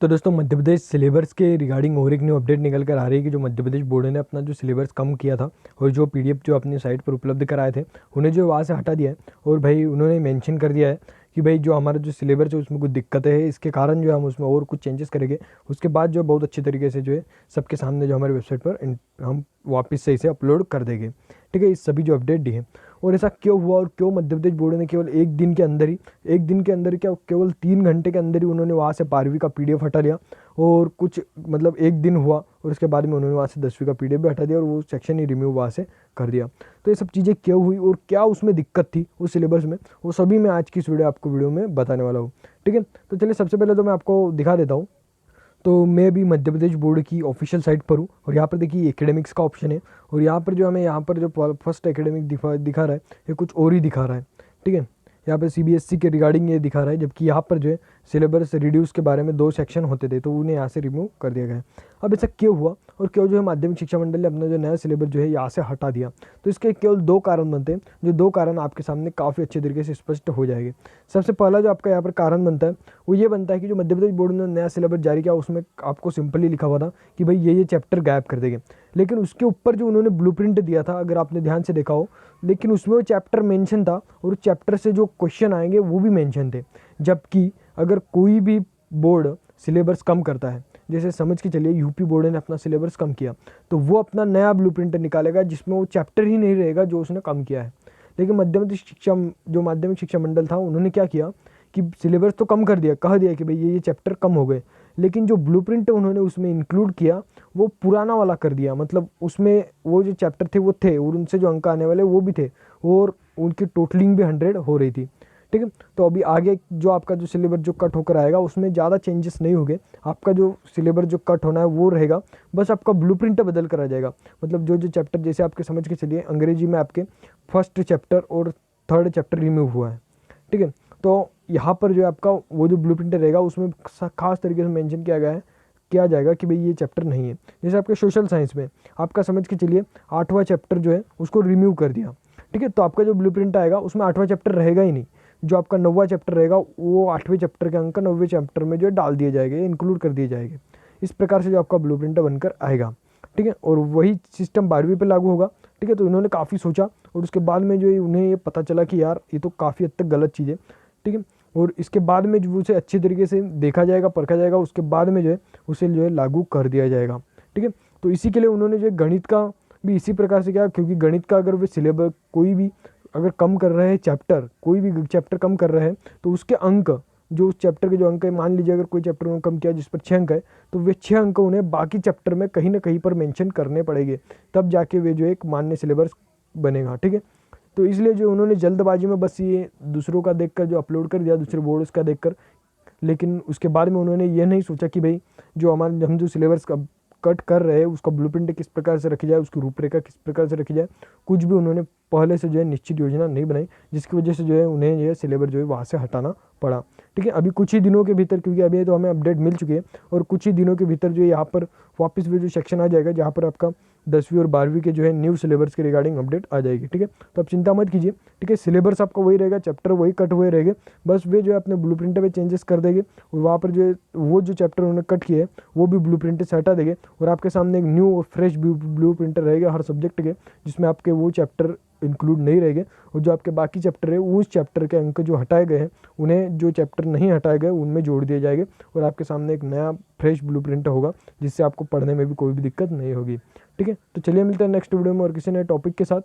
तो दोस्तों मध्य प्रदेश सिलेबस के रिगार्डिंग और एक न्यू अपडेट निकल कर आ रही है कि जो मध्य प्रदेश बोर्ड ने अपना जो सिलेबस कम किया था और जो पीडीएफ जो अपनी साइट पर उपलब्ध कराए थे उन्हें जो वहाँ से हटा दिया है। और भाई उन्होंने मेंशन कर दिया है कि भाई जो हमारा जो सिलेबस है उसमें कुछ दिक्कतें हैं, इसके कारण जो है हम उसमें और कुछ चेंजेस करेंगे। उसके बाद जो बहुत अच्छी तरीके से जो है सबके सामने जो हमारे वेबसाइट पर हम वापस से इसे अपलोड कर देंगे। ठीक है, इस सभी जो अपडेट दी है। और ऐसा क्यों हुआ और क्यों मध्य प्रदेश बोर्ड ने केवल एक दिन के अंदर ही क्या केवल 3 घंटे के अंदर ही उन्होंने वहाँ से 12वीं का पीडीएफ हटा लिया। और कुछ मतलब एक दिन हुआ और उसके बाद में उन्होंने वहाँ से 10वीं का पीडीएफ भी हटा दिया और वो सेक्शन ही रिमूव वहाँ से कर दिया। तो ये सब चीज़ें क्यों हुई और क्या उसमें दिक्कत थी उस सिलेबस में, वो सभी मैं आज की इस वीडियो में बताने वाला हूँ। ठीक है, तो चलिए सबसे पहले तो मैं आपको दिखा देता हूँ। तो मैं भी मध्य प्रदेश बोर्ड की ऑफिशियल साइट पर हूँ और यहाँ पर देखिए एकेडमिक्स का ऑप्शन है। और यहाँ पर जो हमें यहाँ पर जो फर्स्ट एकेडमिक दिखा रहा है ये कुछ और ही दिखा रहा है। ठीक है, यहाँ पर सीबीएसई के रिगार्डिंग ये दिखा रहा है, जबकि यहाँ पर जो है सिलेबस रिड्यूस के बारे में 2 सेक्शन होते थे तो उन्हें यहाँ से रिमूव कर दिया गया है। अब ऐसा क्यों हुआ और क्यों जो है माध्यमिक शिक्षा मंडल ने अपना जो नया सिलेबस जो है यहाँ से हटा दिया, तो इसके केवल 2 कारण बनते हैं, जो 2 कारण आपके सामने काफ़ी अच्छे तरीके से स्पष्ट हो जाएंगे। सबसे पहला जो आपका यहाँ पर कारण बनता है वो ये बनता है कि जो मध्य प्रदेश बोर्ड ने नया सिलेबस जारी किया उसमें आपको सिंपली लिखा हुआ था कि भाई ये चैप्टर गायब कर देंगे, लेकिन उसके ऊपर जो उन्होंने ब्लूप्रिंट दिया था अगर आपने ध्यान से देखा हो, लेकिन उसमें वो चैप्टर मेंशन था और चैप्टर से जो क्वेश्चन आएंगे वो भी मेंशन थे। जबकि अगर कोई भी बोर्ड सिलेबस कम करता है, जैसे समझ के चलिए यूपी बोर्ड ने अपना सिलेबस कम किया, तो वो अपना नया ब्लूप्रिंट निकालेगा जिसमें वो चैप्टर ही नहीं रहेगा जो उसने कम किया है। लेकिन माध्यमिक शिक्षा मंडल था उन्होंने क्या किया कि सिलेबस तो कम कर दिया, कह दिया कि भाई ये चैप्टर कम हो गए, लेकिन जो ब्लूप्रिंट उन्होंने उसमें इंक्लूड किया वो पुराना वाला कर दिया। मतलब उसमें वो जो चैप्टर थे वो थे और उनसे जो अंक आने वाले वो भी थे और उनकी टोटलिंग भी 100 हो रही थी। ठीक है, तो अभी आगे जो आपका जो सिलेबस जो कट होकर आएगा उसमें ज़्यादा चेंजेस नहीं होंगे। आपका जो सिलेबस जो कट होना है वो रहेगा, बस आपका ब्लूप्रिंट बदल कर आ जाएगा। मतलब जो चैप्टर जैसे आपके समझ के चलिए अंग्रेजी में आपके फर्स्ट चैप्टर और थर्ड चैप्टर रिमूव हुआ है। ठीक है, तो यहाँ पर जो आपका वो जो ब्लूप्रिंट रहेगा उसमें खास तरीके से मेंशन किया जाएगा कि भाई ये चैप्टर नहीं है। जैसे आपके सोशल साइंस में आपका समझ के चलिए 8वां चैप्टर जो है उसको रिमूव कर दिया। ठीक है, तो आपका जो ब्लूप्रिंट आएगा उसमें 8वां चैप्टर रहेगा ही नहीं, जो आपका 9वां चैप्टर रहेगा वो 8वें चैप्टर के अंक 9वें चैप्टर में जो है डाल दिए जाएंगे, इंक्लूड कर दिए जाएंगे। इस प्रकार से जो आपका ब्लूप्रिंट बनकर आएगा। ठीक है, और वही सिस्टम 12वीं पे लागू होगा। ठीक है, तो इन्होंने काफ़ी सोचा और उसके बाद में जो है उन्हें ये पता चला कि यार ये तो काफ़ी हद तक गलत चीज़ है। ठीक है, और इसके बाद में जो उसे अच्छे तरीके से देखा जाएगा, परखा जाएगा, उसके बाद में जो है उसे जो है लागू कर दिया जाएगा। ठीक है, तो इसी के लिए उन्होंने जो है गणित का भी इसी प्रकार से किया, क्योंकि गणित का अगर वे सिलेबस कोई भी अगर कम कर रहे हैं चैप्टर, कोई भी चैप्टर कम कर रहे हैं तो उसके अंक जो उस चैप्टर के जो अंक है, मान लीजिए अगर कोई चैप्टर उन्होंने कम किया जिस पर 6 अंक है तो वे 6 अंक उन्हें बाकी चैप्टर में कहीं ना कहीं पर मेंशन करने पड़ेंगे, तब जाके वे जो एक मान्य सिलेबस बनेगा। ठीक है, तो इसलिए जो उन्होंने जल्दबाजी में बस ये दूसरों का देखकर जो अपलोड कर दिया, दूसरे बोर्ड्स का देखकर, लेकिन उसके बाद में उन्होंने ये नहीं सोचा कि भाई जो हम जो सिलेबस का कट कर रहे हैं उसका ब्लूप्रिंट किस प्रकार से रखी जाए, उसकी रूपरेखा किस प्रकार से रखी जाए, कुछ भी उन्होंने पहले से जो है निश्चित योजना नहीं बनाई, जिसकी वजह से जो है उन्हें जो है सिलेबस जो है वहाँ से हटाना पड़ा। ठीक है, अभी कुछ ही दिनों के भीतर, क्योंकि अभी तो हमें अपडेट मिल चुकी है, और कुछ ही दिनों के भीतर जो है यहाँ पर वापस भी जो सेक्शन आ जाएगा जहाँ पर आपका 10वीं और 12वीं के जो है न्यू सिलेबस के रिगार्डिंग अपडेट आ जाएगी। ठीक है, तो आप चिंता मत कीजिए। ठीक है, सिलेबस आपका वही रहेगा, चैप्टर वही कट हुए रहेंगे, बस वे जो है अपने ब्लूप्रिंट में चेंजेस कर देंगे और वहाँ पर जो है वो जो चैप्टर उन्होंने कट किए वो भी ब्लूप्रिंट से हटा देंगे और आपके सामने एक न्यू और फ्रेश ब्लूप्रिंट रहेगा हर सब्जेक्ट के, जिसमें आपके वो चैप्टर इंक्लूड नहीं रहेंगे और जो आपके बाकी चैप्टर है उस चैप्टर के अंक जो हटाए गए हैं उन्हें जो चैप्टर नहीं हटाए गए उनमें जोड़ दिए जाएंगे और आपके सामने एक नया फ्रेश ब्लूप्रिंट होगा जिससे आपको पढ़ने में भी कोई भी दिक्कत नहीं होगी। ठीक है, तो चलिए मिलते हैं नेक्स्ट वीडियो में और किसी नए टॉपिक के साथ।